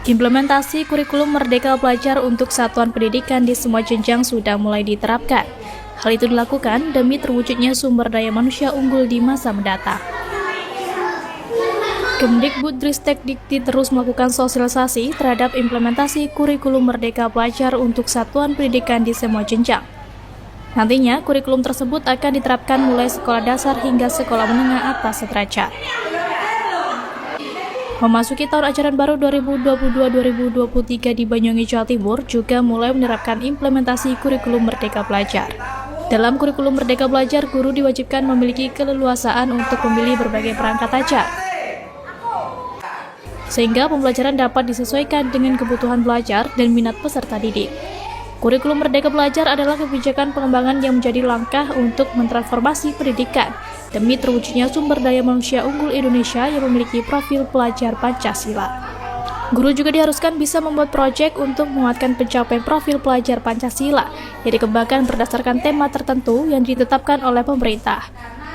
Implementasi kurikulum Merdeka Belajar untuk satuan pendidikan di semua jenjang sudah mulai diterapkan. Hal itu dilakukan demi terwujudnya sumber daya manusia unggul di masa mendatang. Kemdikbudristek Dikti terus melakukan sosialisasi terhadap implementasi kurikulum Merdeka Belajar untuk satuan pendidikan di semua jenjang. Nantinya, kurikulum tersebut akan diterapkan mulai sekolah dasar hingga sekolah menengah atas sederajat. Memasuki tahun ajaran baru 2022-2023 di Banyuwangi, Jawa Timur juga mulai menerapkan implementasi kurikulum Merdeka Belajar. Dalam kurikulum Merdeka Belajar, guru diwajibkan memiliki keleluasaan untuk memilih berbagai perangkat ajar, sehingga pembelajaran dapat disesuaikan dengan kebutuhan belajar dan minat peserta didik. Kurikulum Merdeka Belajar adalah kebijakan pengembangan yang menjadi langkah untuk mentransformasi pendidikan demi terwujudnya sumber daya manusia unggul Indonesia yang memiliki profil pelajar Pancasila. Guru juga diharuskan bisa membuat proyek untuk menguatkan pencapaian profil pelajar Pancasila yang dikembangkan berdasarkan tema tertentu yang ditetapkan oleh pemerintah.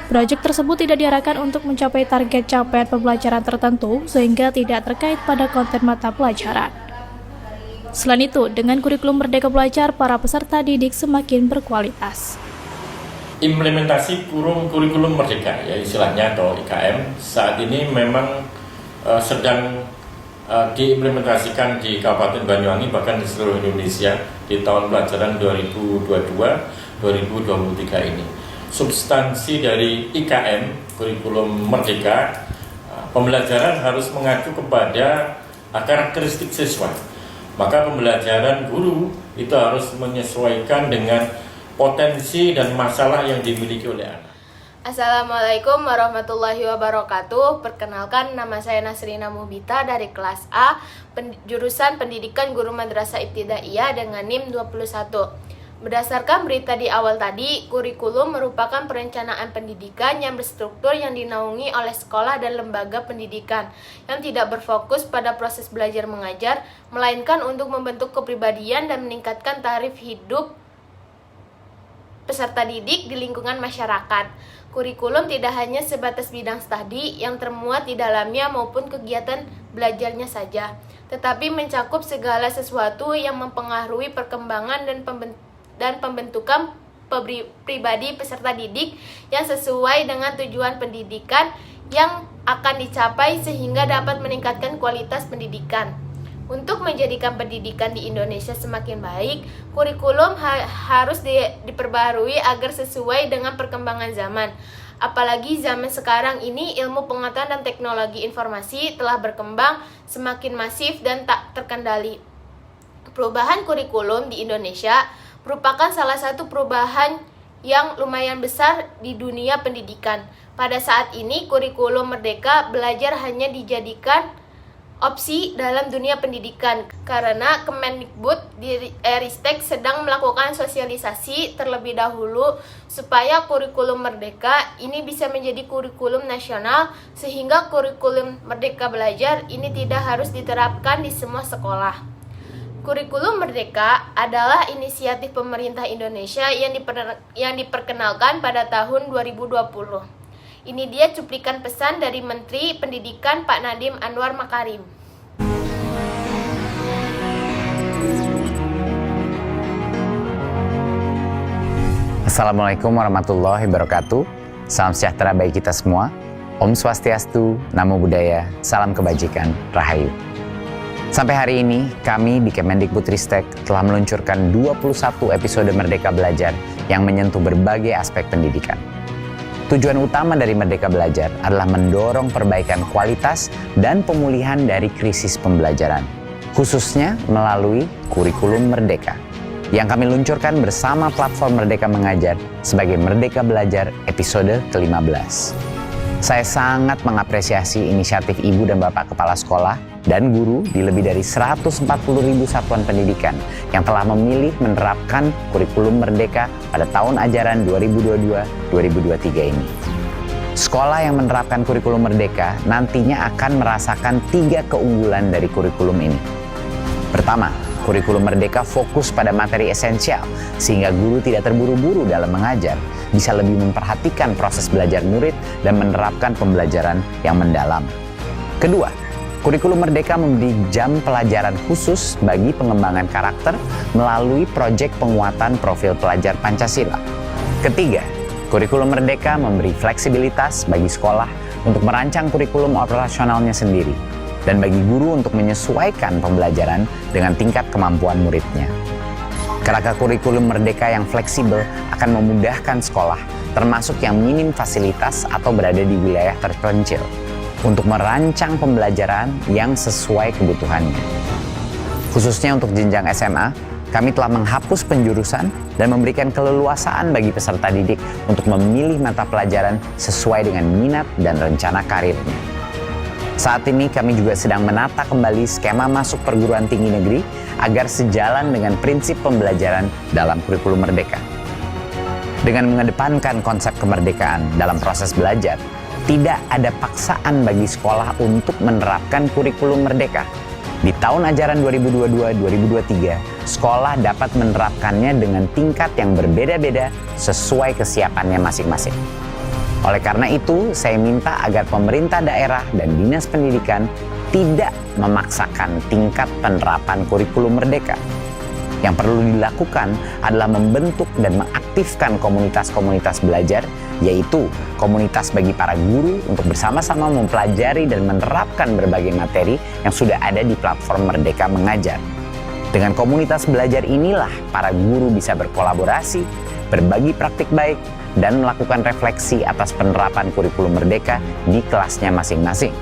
Proyek tersebut tidak diarahkan untuk mencapai target capaian pembelajaran tertentu sehingga tidak terkait pada konten mata pelajaran. Selain itu, dengan kurikulum Merdeka Belajar, para peserta didik semakin berkualitas. Implementasi kurikulum Merdeka, ya istilahnya atau IKM, saat ini memang sedang diimplementasikan di Kabupaten Banyuwangi bahkan di seluruh Indonesia di tahun pelajaran 2022-2023 ini. Substansi dari IKM, kurikulum Merdeka, pembelajaran harus mengacu kepada karakteristik siswa. Maka pembelajaran guru itu harus menyesuaikan dengan potensi dan masalah yang dimiliki oleh anak. Assalamualaikum warahmatullahi wabarakatuh. Perkenalkan, nama saya Nasrina Mubita dari kelas A, jurusan Pendidikan Guru Madrasah Ibtidaiyah dengan NIM 21. Berdasarkan berita di awal tadi, kurikulum merupakan perencanaan pendidikan yang berstruktur yang dinaungi oleh sekolah dan lembaga pendidikan yang tidak berfokus pada proses belajar mengajar, melainkan untuk membentuk kepribadian dan meningkatkan taraf hidup peserta didik di lingkungan masyarakat. Kurikulum tidak hanya sebatas bidang studi yang termuat di dalamnya maupun kegiatan belajarnya saja, tetapi mencakup segala sesuatu yang mempengaruhi perkembangan dan pembentukan pribadi peserta didik yang sesuai dengan tujuan pendidikan yang akan dicapai sehingga dapat meningkatkan kualitas pendidikan. Untuk menjadikan pendidikan di Indonesia semakin baik, kurikulum harus diperbarui agar sesuai dengan perkembangan zaman. Apalagi zaman sekarang ini ilmu pengetahuan dan teknologi informasi telah berkembang semakin masif dan tak terkendali. Perubahan kurikulum di Indonesia merupakan salah satu perubahan yang lumayan besar di dunia pendidikan. Pada saat ini, kurikulum Merdeka Belajar hanya dijadikan opsi dalam dunia pendidikan karena Kemendikbudristek sedang melakukan sosialisasi terlebih dahulu supaya kurikulum Merdeka ini bisa menjadi kurikulum nasional sehingga kurikulum Merdeka Belajar ini tidak harus diterapkan di semua sekolah. Kurikulum Merdeka adalah inisiatif pemerintah Indonesia yang diperkenalkan pada tahun 2020. Ini dia cuplikan pesan dari Menteri Pendidikan Pak Nadiem Anwar Makarim. Assalamualaikum warahmatullahi wabarakatuh. Salam sejahtera bagi kita semua. Om Swastiastu, Namo Buddhaya, Salam Kebajikan, Rahayu. Sampai hari ini, kami di Kemendikbudristek telah meluncurkan 21 episode Merdeka Belajar yang menyentuh berbagai aspek pendidikan. Tujuan utama dari Merdeka Belajar adalah mendorong perbaikan kualitas dan pemulihan dari krisis pembelajaran, khususnya melalui kurikulum Merdeka, yang kami luncurkan bersama platform Merdeka Mengajar sebagai Merdeka Belajar episode ke-15. Saya sangat mengapresiasi inisiatif Ibu dan Bapak Kepala Sekolah dan guru di lebih dari 140.000 satuan pendidikan yang telah memilih menerapkan kurikulum Merdeka pada tahun ajaran 2022-2023 ini. Sekolah yang menerapkan kurikulum Merdeka nantinya akan merasakan 3 keunggulan dari kurikulum ini. Pertama, kurikulum Merdeka fokus pada materi esensial sehingga guru tidak terburu-buru dalam mengajar, bisa lebih memperhatikan proses belajar murid dan menerapkan pembelajaran yang mendalam. Kedua, Kurikulum Merdeka memberi jam pelajaran khusus bagi pengembangan karakter melalui proyek penguatan profil pelajar Pancasila. Ketiga, kurikulum Merdeka memberi fleksibilitas bagi sekolah untuk merancang kurikulum operasionalnya sendiri dan bagi guru untuk menyesuaikan pembelajaran dengan tingkat kemampuan muridnya. Kerangka kurikulum Merdeka yang fleksibel akan memudahkan sekolah, termasuk yang minim fasilitas atau berada di wilayah terpencil, untuk merancang pembelajaran yang sesuai kebutuhannya. Khususnya untuk jenjang SMA, kami telah menghapus penjurusan dan memberikan keleluasaan bagi peserta didik untuk memilih mata pelajaran sesuai dengan minat dan rencana karirnya. Saat ini kami juga sedang menata kembali skema masuk perguruan tinggi negeri agar sejalan dengan prinsip pembelajaran dalam kurikulum Merdeka. Dengan mengedepankan konsep kemerdekaan dalam proses belajar, tidak ada paksaan bagi sekolah untuk menerapkan kurikulum Merdeka. Di tahun ajaran 2022-2023, sekolah dapat menerapkannya dengan tingkat yang berbeda-beda sesuai kesiapannya masing-masing. Oleh karena itu, saya minta agar pemerintah daerah dan dinas pendidikan tidak memaksakan tingkat penerapan kurikulum Merdeka. Yang perlu dilakukan adalah membentuk dan mengaktifkan komunitas-komunitas belajar, yaitu komunitas bagi para guru untuk bersama-sama mempelajari dan menerapkan berbagai materi yang sudah ada di platform Merdeka Mengajar. Dengan komunitas belajar inilah para guru bisa berkolaborasi, berbagi praktik baik, dan melakukan refleksi atas penerapan kurikulum Merdeka di kelasnya masing-masing.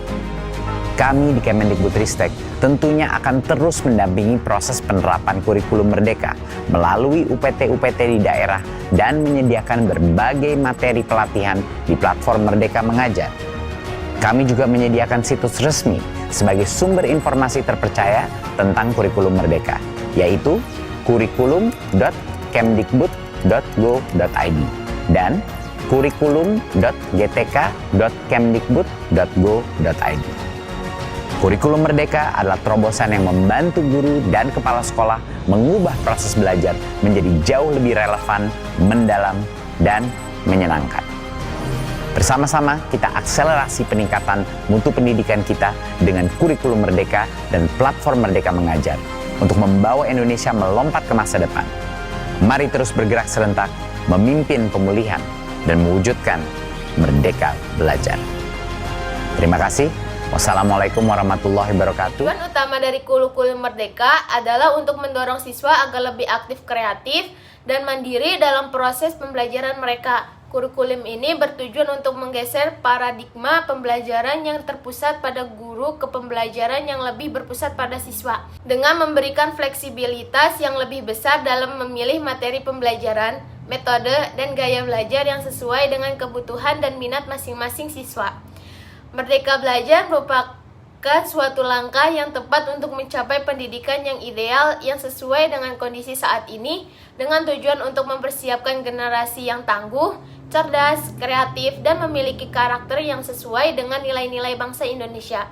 Kami di Kemendikbudristek tentunya akan terus mendampingi proses penerapan kurikulum Merdeka melalui UPT-UPT di daerah dan menyediakan berbagai materi pelatihan di platform Merdeka Mengajar. Kami juga menyediakan situs resmi sebagai sumber informasi terpercaya tentang kurikulum Merdeka, yaitu kurikulum.kemdikbud.go.id dan kurikulum.gtk.kemdikbud.go.id. Kurikulum Merdeka adalah terobosan yang membantu guru dan kepala sekolah mengubah proses belajar menjadi jauh lebih relevan, mendalam, dan menyenangkan. Bersama-sama kita akselerasi peningkatan mutu pendidikan kita dengan kurikulum Merdeka dan platform Merdeka Mengajar untuk membawa Indonesia melompat ke masa depan. Mari terus bergerak serentak, memimpin pemulihan, dan mewujudkan Merdeka Belajar. Terima kasih. Wassalamualaikum warahmatullahi wabarakatuh. Tujuan utama dari kurikulum Merdeka adalah untuk mendorong siswa agar lebih aktif, kreatif, dan mandiri dalam proses pembelajaran mereka. Kurikulum ini bertujuan untuk menggeser paradigma pembelajaran yang terpusat pada guru ke pembelajaran yang lebih berpusat pada siswa, dengan memberikan fleksibilitas yang lebih besar dalam memilih materi pembelajaran, metode, dan gaya belajar yang sesuai dengan kebutuhan dan minat masing-masing siswa. Merdeka Belajar merupakan suatu langkah yang tepat untuk mencapai pendidikan yang ideal yang sesuai dengan kondisi saat ini, dengan tujuan untuk mempersiapkan generasi yang tangguh, cerdas, kreatif, dan memiliki karakter yang sesuai dengan nilai-nilai bangsa Indonesia.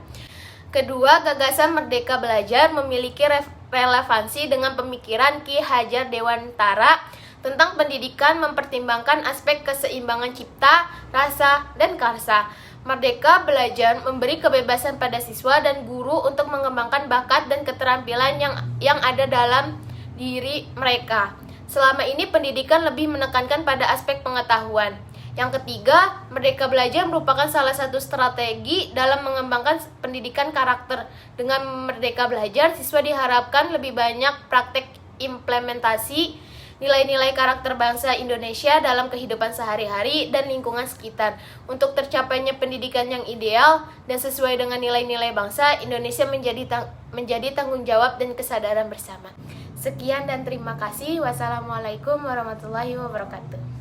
Kedua, gagasan Merdeka Belajar memiliki relevansi dengan pemikiran Ki Hajar Dewantara tentang pendidikan, mempertimbangkan aspek keseimbangan cipta, rasa, dan karsa. Merdeka Belajar memberi kebebasan pada siswa dan guru untuk mengembangkan bakat dan keterampilan yang ada dalam diri mereka. Selama ini pendidikan lebih menekankan pada aspek pengetahuan. Yang ketiga, Merdeka Belajar merupakan salah satu strategi dalam mengembangkan pendidikan karakter. Dengan Merdeka Belajar, siswa diharapkan lebih banyak praktek implementasi nilai-nilai karakter bangsa Indonesia dalam kehidupan sehari-hari dan lingkungan sekitar. Untuk tercapainya pendidikan yang ideal dan sesuai dengan nilai-nilai bangsa, Indonesia menjadi tanggung jawab dan kesadaran bersama. Sekian dan terima kasih. Wassalamualaikum warahmatullahi wabarakatuh.